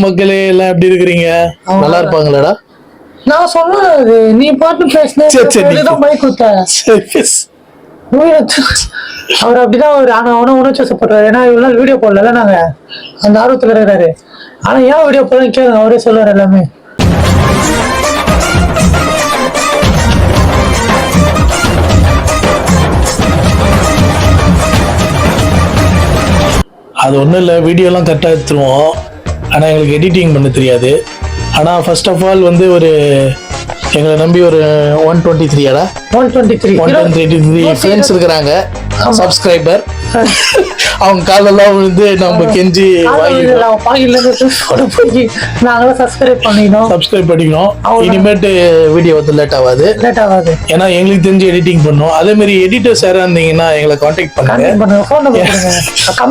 மக்களே எல்லாம் எப்படி இருக்கிறீங்க? நல்லா இருப்பாங்களாடா? நான் சொன்னது நீ பாட்டு பேசினேன் பைக் கொடுத்த அவர் அப்படிதான் உணர்ச்சி வசப்படுறாரு. ஏன்னா இவ்வளவு நாள் வீடியோ போடல நாங்க அந்த ஆர்வத்துல இருக்கிறாரு. ஆனா ஏன் வீடியோ போட கேளுங்க, அவரே சொல்லுவாரு எல்லாமே. அது ஒன்றும் இல்லை, வீடியோலாம் கரெக்டாக எடுத்துருவோம். ஆனால் எங்களுக்கு எடிட்டிங் பண்ண தெரியாது. ஆனால் ஃபர்ஸ்ட் ஆஃப் ஆல் வந்து ஒரு எங்களை நம்பி ஒரு 123 ஃப்ரெண்ட்ஸ் இருக்கிறாங்க, சப்ஸ்கிரைபர். அவங்க காலெல்லாம் விழுந்து நம்ம கெஞ்சி சப்ஸ்கிரைப் பண்ணிக்கணும். இனிமேட்டு வீடியோ வந்து லேட் ஆகாது. ஏன்னா எங்களுக்கு தெரிஞ்சு எடிட்டிங் பண்ணும். அதே மாதிரி எடிட்டர்ஸ் யாரா இருந்தீங்கன்னா எங்களை கான்டாக்ட் பண்ணுங்க.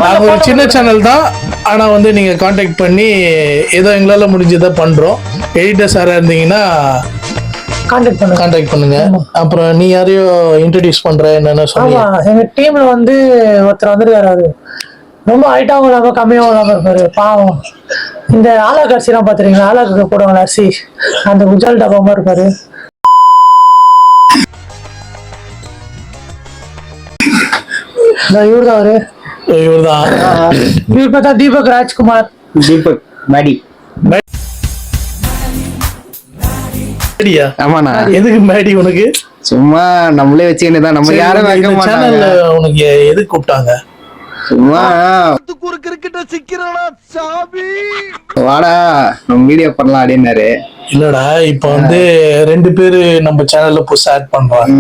நாங்கள் ஒரு சின்ன சேனல் தான், ஆனா வந்து நீங்க கான்டாக்ட் பண்ணி ஏதோ எங்களால முடிஞ்சதை பண்றோம். எடிட்டர்ஸ் யாரா இருந்தீங்கன்னா கான்டாக்ட் பண்ணுங்க. அப்புறம் நீ யாரையோ இன்ட்ரோடியூஸ் பண்ற என்னன்னு சொல்லுங்க. எங்க டீம்ல வந்து ஒருத்தர் வந்துருக்காரு. ரொம்ப ஹைட்டாவும் இல்லாம கம்மியாவும் இல்லாம இருப்பாரு. பாவம். இந்த ஆலாக்கு அரிசி எல்லாம் பாத்துறீங்களா? ஆலாக்கு போடுவாங்க அரிசி, அந்த உஜால் டப்பாமா இருப்பாரு. இவர்தான் அவரு. இவர் பார்த்தா தீபக் ராஜ்குமார். தீபக் மேடி. ஆமாண்ணா. எதுக்கு மேடி உனக்கு? சும்மா நம்மளே வச்சுக்கிட்டுதான். நம்ம யாரும் வைக்க மாட்டாங்க. உனக்கு எதுக்கு கூப்பிட்டாங்க? சும்மா வாடா நம்ம வீடியோ பண்ணலாம் அப்படின்னாரு. இல்லடா, இப்ப வந்து 2 பேரு நம்ம சேனல்ல புதுசா ஆட் பண்றான்.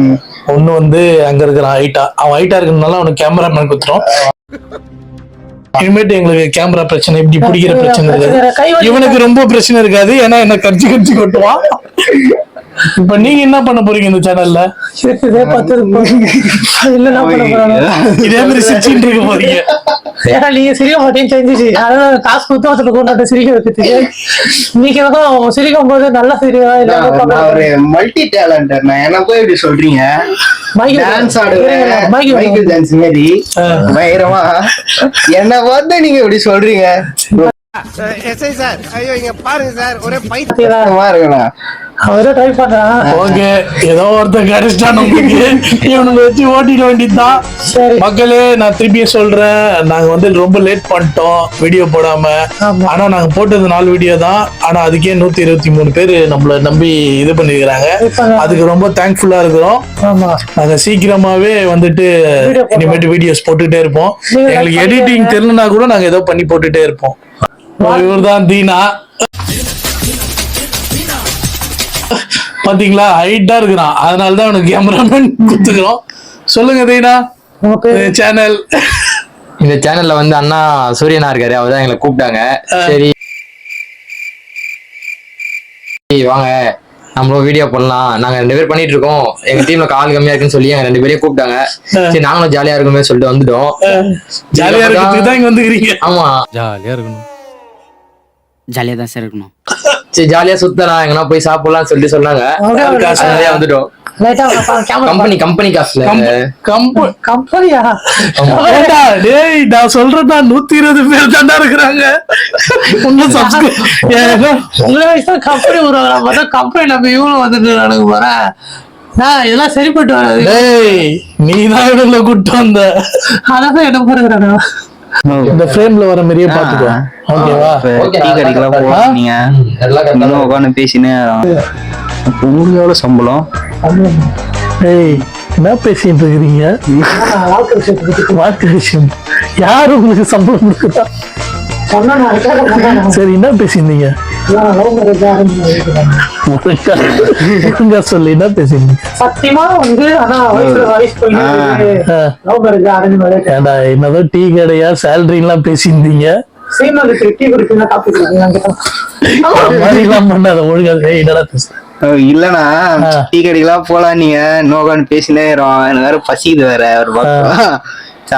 ஒண்ணு வந்து அங்க இருக்கிறான் ஹைட்டா. அவன் ஹைட்டா இருக்கிறதுனால அவனுக்கு கேமராமேன் குத்துறோம். இனிமேட்டு எங்களுக்கு கேமரா பிரச்சனை, இப்படி பிடிக்கிற பிரச்சனை இருக்காது. இவனுக்கு ரொம்ப பிரச்சனை இருக்காது, ஏன்னா என்ன கடிச்சு கொட்டுவான். இப்ப நீங்க என்ன பண்ண போறீங்க இந்த சேனல்ல? இதே மாதிரி சிரிச்சுட்டு இருக்க போறீங்க. ஏன்னா நீங்க சிரிக்க மாட்டேன்னு தெரிஞ்சிச்சு, அதாவது காசு கொடுத்து கொண்டாட்ட சிரிக்க வைக்கிறதுக்கு. நீங்க சிரிக்கும் போது நல்லா சிரிக்கா இல்ல ஒரு மல்டி டேலண்டர். நான் என்ன போய் இப்படி சொல்றீங்க? டான்ஸ் ஆடுவேன், மைக்கேல் ஜாக்சன் மாதிரி பயங்கரமா. என்ன பார்த்து நீங்க இப்படி சொல்றீங்க? சார், ஐயோ இங்க பாருங்க சார், ஒரே பைத்தியமா இருக்கா? அவரே ட்ரை பண்றான். ஓகே, ஏதோ ஒருத்தர் கிடைச்சிட்டான் உங்களுக்கு. இவனுக்கு வச்சு ஓட்டிட வேண்டியதுதான். மக்களே, நான் திருப்பியும் சொல்றேன், நாங்க வந்து ரொம்ப லேட் பண்ணிட்டோம் வீடியோ போடாம. ஆனா நாங்க போட்டது 4 வீடியோ தான். ஆனா அதுக்கே 123 பேர் நம்மள நம்பி இது பண்ணிருக்கிறாங்க. அதுக்கு ரொம்ப தேங்க்ஃபுல்லா இருக்கிறோம். நாங்க சீக்கிரமாவே வந்துட்டு இனிமேட்டு வீடியோஸ் போட்டுட்டே இருப்போம். எங்களுக்கு எடிட்டிங் தெரியலனா கூட நாங்க ஏதோ பண்ணி போட்டுட்டே இருப்போம். இவர் தான் தீனா. பாத்தீங்களா, ஹைட்டா இருக்கிறான், அதனாலதான் அவனுக்கு கேமராமேன் கொடுத்துக்கிறோம். சொல்லுங்க தீனா, சேனல். இந்த சேனல்ல வந்து அண்ணா சூரியனா இருக்காரு, அவர்தான் எங்களை கூப்பிட்டாங்க. சரி வாங்க நம்மளும் வீடியோ பண்ணலாம், நாங்க 2 பேர் பண்ணிட்டு இருக்கோம், எங்க டீம்ல கால் கம்மியா இருக்குன்னு சொல்லி எங்க 2 பேரையும் கூப்பிட்டாங்க. சரி நாங்களும் ஜாலியா இருக்குமே சொல்லிட்டு வந்துட்டோம். ஜாலியா இருக்கிறதுக்கு இங்க வந்துக்கிறீங்க? ஆமா, ஜாலியா இருக்கணும். ஜாலியா தான் சார் இருக்கணும். சரி ஜாலியா சுத்தலாம், எங்கன்னா போய் சாப்பிடலாம் சொல்லிட்டு சொன்னாங்க. வந்துட்டோம். கம்பெனி காசுல. கம்பெனியா? டேய், நான் சொல்றேன், 120 பேர் தாண்டா இருக்கிறாங்க. உங்களை வயசுதான் கம்பெனி வருவாங்க. கம்பெனி நம்ம இவங்களும் வந்துட்டு நடக்க போறேன். இதெல்லாம் சரிப்பட்டு வராது. நீ தான் இவங்கள கூப்பிட்டு வந்த. அதான் என்ன போறாங்க. இந்த ஃப்ரேம்ல வர மாதிரியே பாத்துக்கோ. ஓகேவா? டீ கடைக்கெல்லாம் போறீங்க, எல்லாம் உட்காந்து பேசினே. உங்களுக்கு எவ்வளவு சம்பளம்? என்ன பேசிட்டு இருக்கிறீங்க? வாழ்க்கை விஷயம். யாரு உங்களுக்கு சம்பளம் கொடுக்குறா? சரி, என்ன பேசியிருந்தீங்க? சொல்லு, என்ன பேசிருந்தீங்க? சத்தியமா வந்து என்னதோ டீ கடையா சேலரி எல்லாம் பேசியிருந்தீங்க. இல்லனா டீ கடைக்கெல்லாம் போலாம், நீங்க நோகான்னு பேசினே எனக்கு வேற பசிக்குது வேற.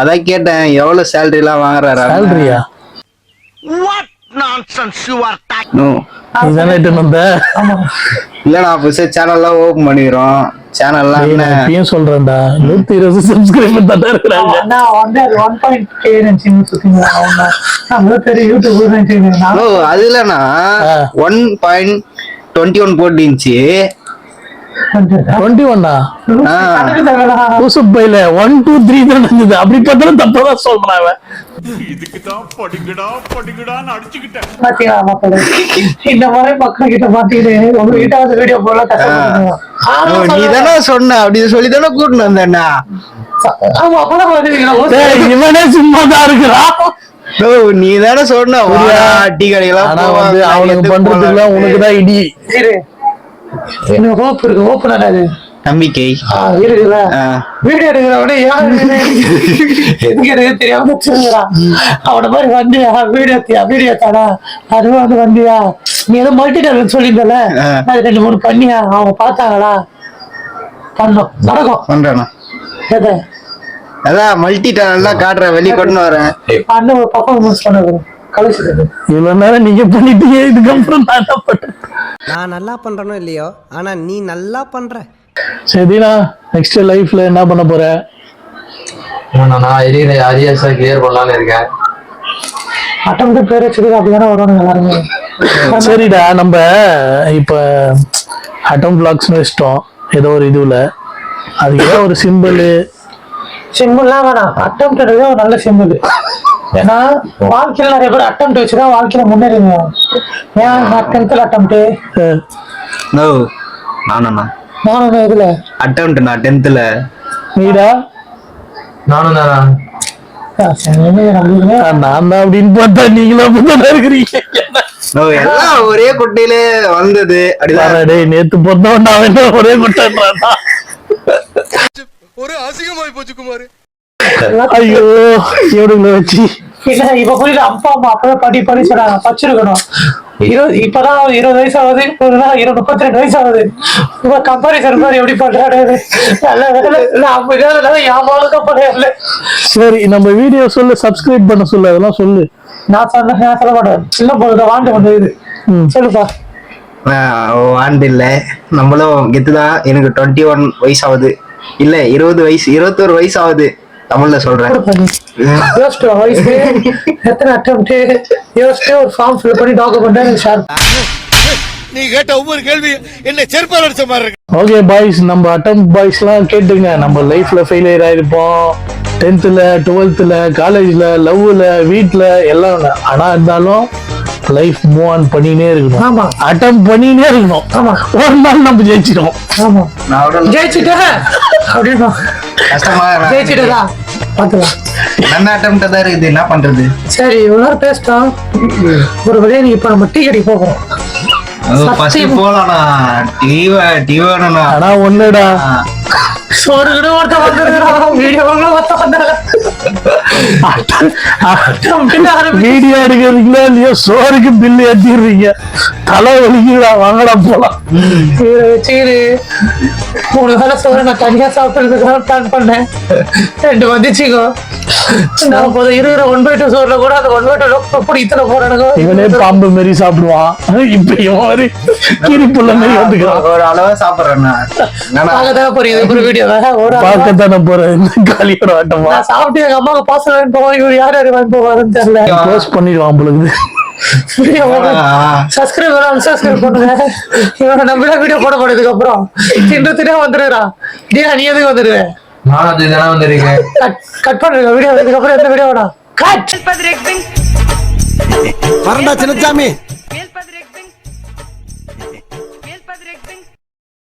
அதான் கேட்டேன், எவ்வளவு சேலரி எல்லாம் வாங்குறாரு? சேலரியா? இல்ல நான் புதுசா சேனல்லாம் ஓபன் பண்ணிக்கிறோம். சேனல்லாம் என்ன இப்பயும் சொல்றேன்டா 120 சப்ஸ்கிரைபர் தான் இருக்கிறாங்க. நான் வந்து அது 1.k நினைச்சு சுத்திங்க அவங்க நம்ம பெரிய யூடியூபர் நினைச்சீங்க. ஓ அதுலனா 1.21 போட்டுச்சு. 21 யூசுப் பைல 1 2 3 தான் இருந்தது. அப்படி பார்த்தாலும் தப்பதான் சொல்றான் அவன். பாத்தீங்களா மக்களே, இந்த மாதிரி மக்கள் கிட்ட மாட்டிட்டு உங்ககிட்ட வந்து வீடியோ போல நீ தானே சொன்ன அப்படி சொல்லி தானே கூட்டிட்டு வந்தேன்னா. ஆமா அப்பதான் வருவீங்களா? இவனே சும்மா தான் இருக்கிறான். நீ தானே சொன்ன டீ கடையெல்லாம் ஆனா வந்து அவனுக்கு பண்றதுக்குலாம் உனக்குதான் இடி. இன்னும் ஹோப் இருக்கு. ஹோப் அது நம்பிக்கை இருக்குல்ல. வீடியோ எடுக்கிறவனே எதுக்கு எனக்கு தெரியாம வச்சிருக்கிறான். அவன மாதிரி வந்தியா வீடியோ தாடா அதுவும் வந்து வந்தியா நீ ஏதோ மல்டி டேலண்ட் சொல்லியிருந்தல அது 2 3 பண்ணியா அவங்க பார்த்தாங்களா? பண்ணோம் நடக்கும் பண்றானா எதை அதான் மல்டி டேலண்ட்லாம் காட்டுற வெளிய கொண்டு வரேன். அண்ணன் ஒரு பர்ஃபார்மன்ஸ் பண்ண கழிச்சுது. இவ்வளவு நேரம் நீங்க பண்ணிட்டீங்க, இதுக்கப்புறம் நான் என்ன பண்றேன்? நான் நல்லா பண்றனோ இல்லையோ ஆனா நீ நல்லா பண்ற. சரிண்ணா, நெக்ஸ்ட் லைஃப்ல என்ன பண்ண போற? நான் எரியிற அரியர்ஸை கிளியர் பண்ணலான்னு இருக்கேன். அட்டம் பேர் வச்சுக்கிது அப்படிதானே வருவாங்க எல்லாருமே. சரிடா, நம்ம இப்ப அட்டம் பிளாக்ஸ்னு வச்சிட்டோம் ஏதோ ஒரு இதுல. அதுக்கு ஏதோ ஒரு சிம்பிள்லாம் வேணாம். அட்டம் ஒரு நல்ல சிம்பிள். ஏன்னா வாழ்க்கையில நிறைய பேர் அட்டம் வச்சுதான் வாழ்க்கையில முன்னேறிங்க. ஏன் 10th அட்டம்ப்ட் நானும் இதுல அட்டெம்ப்ட் நான் 10th நீடா நானும் தானா? நான் தான் அப்படின்னு பார்த்தா நீங்களும் அப்படிதான் இருக்கிறீங்க. எல்லாம் ஒரே குட்டையில வந்தது. அப்படிதான் நேத்து பொறுத்தவன் நான் என்ன ஒரே குட்டான். ஒரு அசிங்கமாய் போச்சு குமார். ஐயோ எவ்வளவு வச்சு இப்ப புரியுது. அப்பா அம்மா அப்பவே படி சொன்னாங்க படிச்சிருக்கணும். இப்பதான் 20 வயசு ஆகுது, 32 வயசு ஆகுது. கம்பாரிசன் மாதிரி எப்படி பண்றாரு? சரி, நம்ம வீடியோ சொல்லு, சப்ஸ்கிரைப் பண்ண சொல்லு, அதெல்லாம் சொல்லு. நான் சொல்ல மாட்டேன். சின்ன பொழுது வாண்டு வந்தது சொல்லுப்பா. ஆண்டு இல்ல, நம்மளும் கெத்துதான். எனக்கு 21 வயசு ஆகுது. இல்ல 21 வயசு ஆகுது. தமிழ்ல சொல்றேன். நீ கேட்ட ஒவ்வொரு கேள்வி என்ன செருப்பால் அடிச்ச மாதிரி இருக்கு. ஓகே பாய்ஸ், நம்ம அட்டம் பாய்ஸ் எல்லாம் கேட்டுங்க. நம்ம லைஃப்ல ஃபெயிலியர் ஆயிருப்போம். 10th 12th காலேஜ்ல, லவ்ல, வீட்டுல எல்லாம். ஆனா இருந்தாலும் லைஃப் மூவ் ஆன் பண்ணினே இருக்கணும். ஆமா, அட்டம் பண்ணினே இருக்கணும். ஆமா, ஒரு நாள் நம்ம ஜெயிச்சிடும். ஆமா, ஜெயிச்சுட்டேன் அப்படின்னு கஷ்டமா ஜெயிச்சுட்டதா பாத்துக்கலாம். நல்ல அட்டெம்ப்ட் தான் இருக்குது, என்ன பண்றது? சரி, இவ்வளவு நேரம் பேசிட்டோம். ஒரு வழியா நீ இப்ப நம்ம டீ கடைக்கு போகிறோம். போலாம்ண்ணா, டீ வேணும்ண்ணா. ஆனா ஒண்ணுடா, சோறு கூட ஒருத்த வந்துடுறான். வீடியோ எடுக்கிறீங்களா இல்லையோ, சோறுக்கு பில்லு ஏத்திடுறீங்க. தலை வலிக்குடா, வாங்கடா போலாம். வச்சுக்கிது 3 வேளை சோறு நான் தனியா சாப்பிடுறதுக்காக பிளான் பண்ணேன். 2 வந்துச்சுக்கோ. நான் போதும் இருக்கிற 1/2 சோறுல கூட அந்த 1/2 இத்தனை போறானுங்க. இவனே பாம்பு மாரி சாப்பிடுவான். இப்ப இவன் மாதிரி கிரிப்புள்ள மாதிரி வந்துக்கிறான். ஒரு அளவா சாப்பிடுறேன்னா புரியுது. வீடியோ பார்க்கத்தானே போறேன். காலியோட ஆட்டமா நான் சாப்பிட்டு எங்க அம்மாவுக்கு பாசம் வாங்கி போவோம். இவர் யார் வாங்கி போவாருன்னு தெரியல. க்ளோஸ் பண்ணிடுவான் பொழுது. சப்ஸ்கிரைப் பண்ணுங்க. இவனை நம்பிதான் வீடியோ போட போனதுக்கு அப்புறம் திண்டத்திலே வந்துடுறான். நீ எதுக்கு வந்துடுவேன்? கட் பண்ணுங்க வீடியோ. இதுக்கப்புறம் எந்த வீடியோ வேணாம். கட் வரண்டா சின்னசாமி.